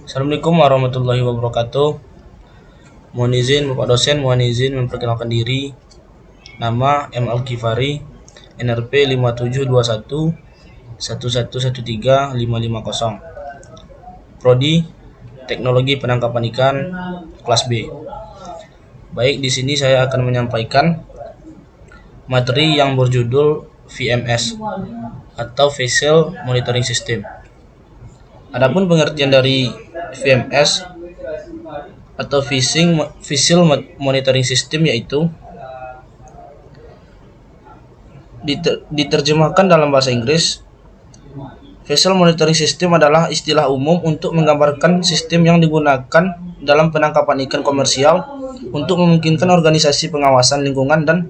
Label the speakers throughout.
Speaker 1: Assalamualaikum warahmatullahi wabarakatuh. Mohon izin Bapak dosen, mohon izin memperkenalkan diri. Nama M. Al-Kifari, NRP 5721 1113 550. Prodi Teknologi Penangkapan Ikan kelas B. Baik, di sini saya akan menyampaikan materi yang berjudul VMS atau Vessel Monitoring System. Adapun pengertian dari VMS atau Vessel Monitoring System yaitu diterjemahkan dalam bahasa Inggris. Vessel Monitoring System adalah istilah umum untuk menggambarkan sistem yang digunakan dalam penangkapan ikan komersial untuk memungkinkan organisasi pengawasan lingkungan dan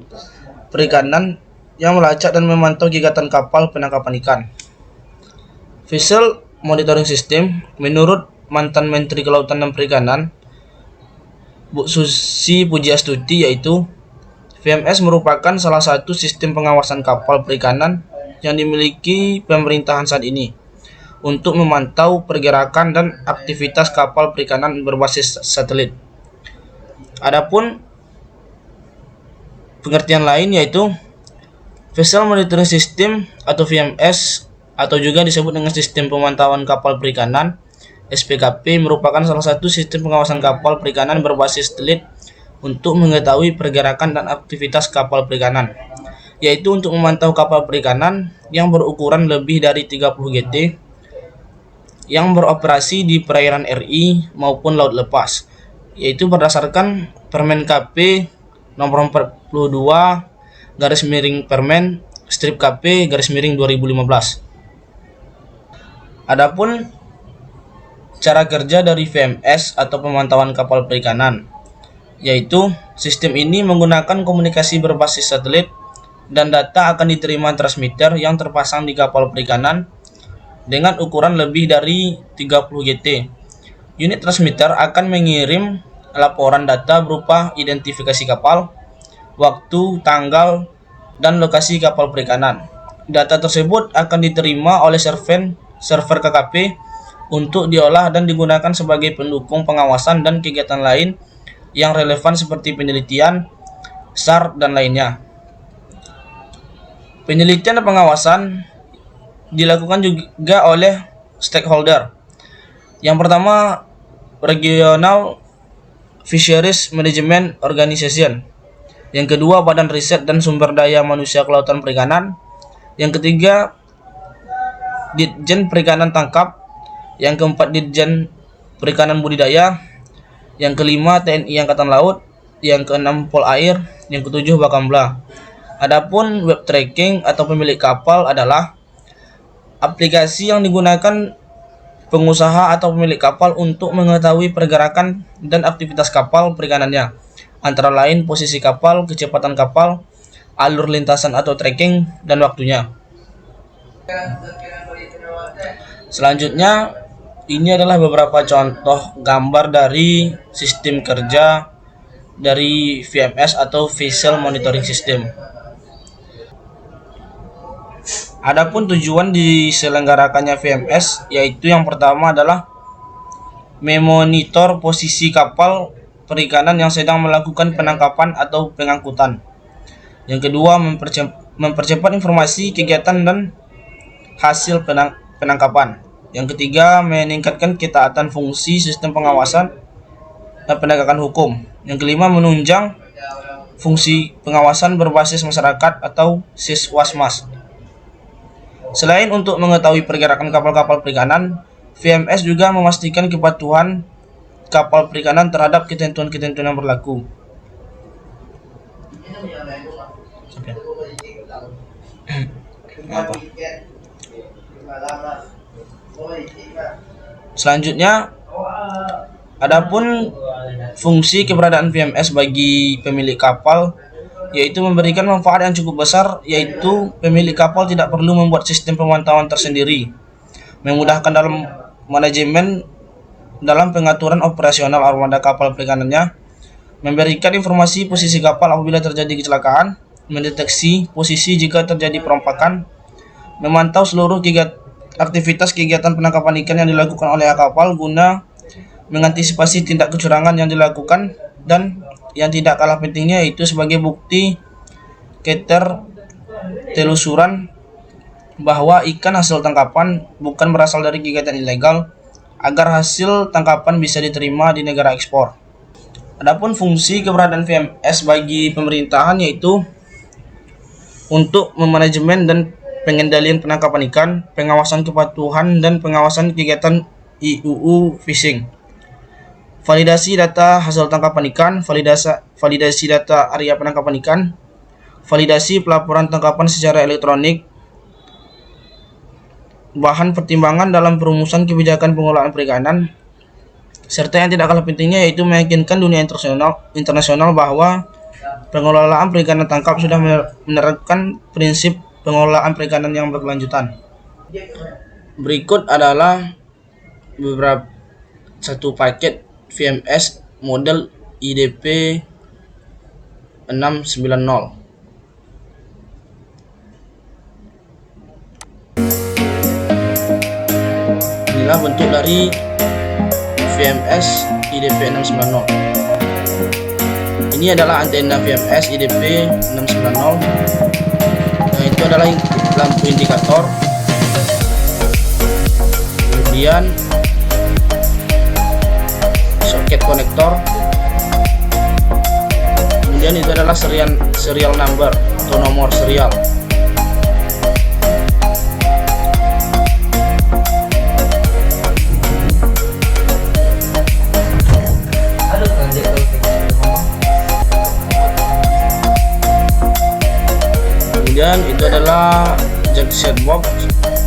Speaker 1: perikanan yang melacak dan memantau kegiatan kapal penangkapan ikan. Vessel Monitoring System menurut mantan Menteri Kelautan dan Perikanan Bu Susi Pujiastuti yaitu VMS merupakan salah satu sistem pengawasan kapal perikanan yang dimiliki pemerintahan saat ini untuk memantau pergerakan dan aktivitas kapal perikanan berbasis satelit. Adapun pengertian lain yaitu Vessel Monitoring System atau VMS atau juga disebut dengan sistem pemantauan kapal perikanan SPKP merupakan salah satu sistem pengawasan kapal perikanan berbasis satelit untuk mengetahui pergerakan dan aktivitas kapal perikanan, yaitu untuk memantau kapal perikanan yang berukuran lebih dari 30 GT yang beroperasi di perairan RI maupun laut lepas, yaitu berdasarkan Permen KP nomor 42 garis miring Permen strip KP garis miring 2015. Adapun cara kerja dari VMS atau pemantauan kapal perikanan, yaitu sistem ini menggunakan komunikasi berbasis satelit dan data akan diterima transmitter yang terpasang di kapal perikanan dengan ukuran lebih dari 30 GT. Unit transmitter akan mengirim laporan data berupa identifikasi kapal, waktu, tanggal, dan lokasi kapal perikanan. Data tersebut akan diterima oleh server KKP untuk diolah dan digunakan sebagai pendukung pengawasan dan kegiatan lain yang relevan seperti penelitian, SAR, dan lainnya. Penelitian dan pengawasan dilakukan juga oleh stakeholder. Yang pertama, Regional Fisheries Management Organization. Yang kedua, Badan Riset dan Sumber Daya Manusia Kelautan Perikanan. Yang ketiga, Ditjen Perikanan Tangkap. Yang keempat, Ditjen Perikanan Budidaya. Yang kelima, TNI Angkatan Laut. Yang keenam, Polair. Yang ketujuh, Bakamla. Adapun web tracking atau pemilik kapal adalah aplikasi yang digunakan pengusaha atau pemilik kapal untuk mengetahui pergerakan dan aktivitas kapal perikanannya, antara lain posisi kapal, kecepatan kapal, alur lintasan atau tracking, dan waktunya. Selanjutnya, ini adalah beberapa contoh gambar dari sistem kerja dari VMS atau Vessel Monitoring System. Adapun tujuan diselenggarakannya VMS yaitu yang pertama adalah memonitor posisi kapal perikanan yang sedang melakukan penangkapan atau pengangkutan. Yang kedua, mempercepat informasi kegiatan dan hasil penangkapan. Yang ketiga, meningkatkan ketaatan fungsi sistem pengawasan dan penegakan hukum. Yang kelima, menunjang fungsi pengawasan berbasis masyarakat atau SISWASMAS. Selain untuk mengetahui pergerakan kapal-kapal perikanan, VMS juga memastikan kepatuhan kapal perikanan terhadap ketentuan-ketentuan yang berlaku. Selanjutnya, adapun fungsi keberadaan VMS bagi pemilik kapal yaitu memberikan manfaat yang cukup besar, yaitu pemilik kapal tidak perlu membuat sistem pemantauan tersendiri, memudahkan dalam manajemen dalam pengaturan operasional armada kapal perikanannya, memberikan informasi posisi kapal apabila terjadi kecelakaan, mendeteksi posisi jika terjadi perompakan, memantau seluruh aktivitas kegiatan penangkapan ikan yang dilakukan oleh kapal guna mengantisipasi tindak kecurangan yang dilakukan, dan yang tidak kalah pentingnya yaitu sebagai bukti ketertelusuran bahwa ikan hasil tangkapan bukan berasal dari kegiatan ilegal, agar hasil tangkapan bisa diterima di negara ekspor. Adapun fungsi keberadaan VMS bagi pemerintahan yaitu untuk memanajemen dan pengendalian penangkapan ikan, pengawasan kepatuhan dan pengawasan kegiatan IUU fishing, validasi data hasil tangkapan ikan, validasi data area penangkapan ikan, validasi pelaporan tangkapan secara elektronik, bahan pertimbangan dalam perumusan kebijakan pengelolaan perikanan, serta yang tidak kalah pentingnya yaitu meyakinkan dunia internasional bahwa pengelolaan perikanan tangkap sudah menerapkan prinsip pengelolaan perikanan yang berkelanjutan. Berikut adalah beberapa satu paket VMS model IDP 690. Inilah bentuk dari VMS IDP 690. Ini adalah antena VMS IDP 690. Nah, itu adalah lampu indikator. Kemudian soket konektor. Kemudian itu adalah serial number atau nomor serial. Kemudian itu adalah junction box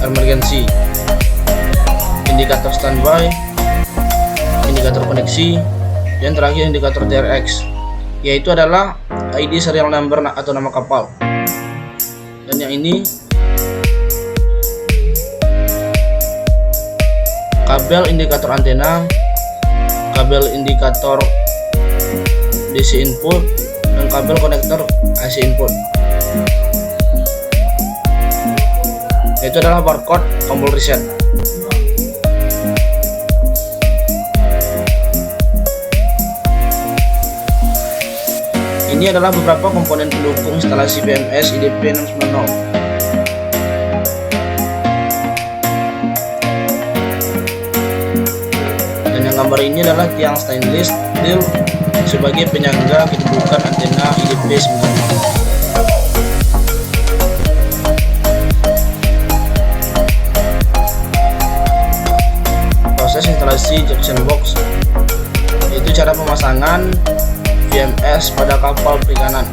Speaker 1: emergency, indikator standby, indikator koneksi, dan terakhir indikator TRX, yaitu adalah ID serial number atau nama kapal. Dan yang ini kabel indikator antena, kabel indikator DC input, dan kabel konektor AC input. Itu adalah barcode tombol reset. Ini adalah beberapa komponen pendukung instalasi VMS IDP 690. Dan yang gambar ini adalah tiang stainless steel sebagai penyangga kedudukan antena IDP 990. Proses instalasi junction box, yaitu cara pemasangan VMS pada kapal perikanan.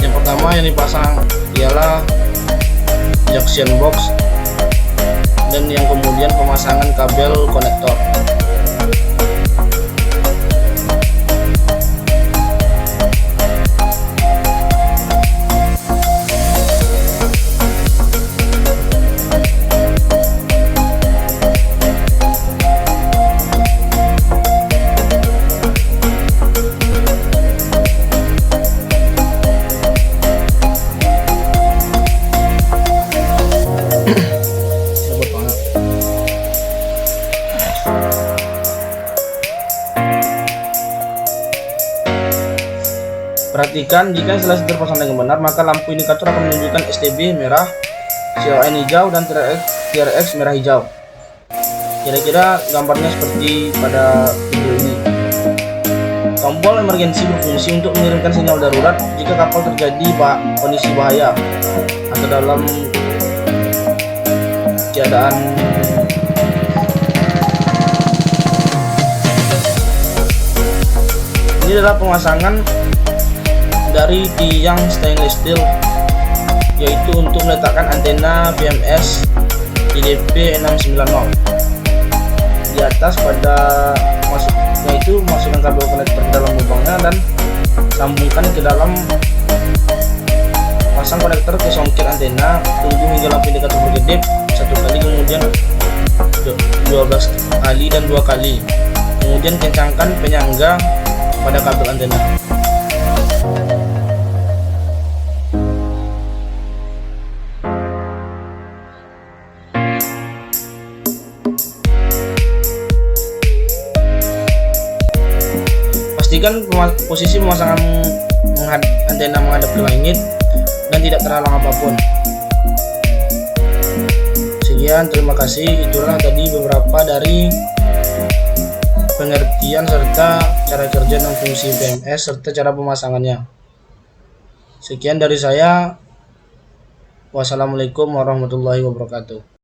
Speaker 1: Yang pertama yang dipasang ialah junction box, dan yang kemudian pemasangan kabel konektor. Perhatikan, jika instalasi terpasang dengan benar, maka lampu indikator akan menunjukkan STB merah, CON hijau, dan TRX merah hijau. Kira-kira gambarnya seperti pada video ini. Tombol emergency berfungsi untuk mengirimkan sinyal darurat jika kapal terjadi kondisi bahaya atau dalam keadaan ini adalah pemasangan dari tiang stainless steel, yaitu untuk meletakkan antena VMS IDP 690 di atas. Pada yaitu masukkan kabel konektor ke dalam lubangnya dan sambungkan ke dalam, pasang konektor ke songket antena, tunggu hingga lampu indikator berkedip 1 kali, kemudian 12 kali dan 2 kali, kemudian kencangkan penyangga pada kabel antena. pastikan posisi pemasangan antena menghadap ke langit dan tidak terhalang apapun. Sekian, terima kasih. Itulah tadi beberapa dari pengertian serta cara kerja dan fungsi BMS serta cara pemasangannya. Sekian dari saya. Wassalamualaikum warahmatullahi wabarakatuh.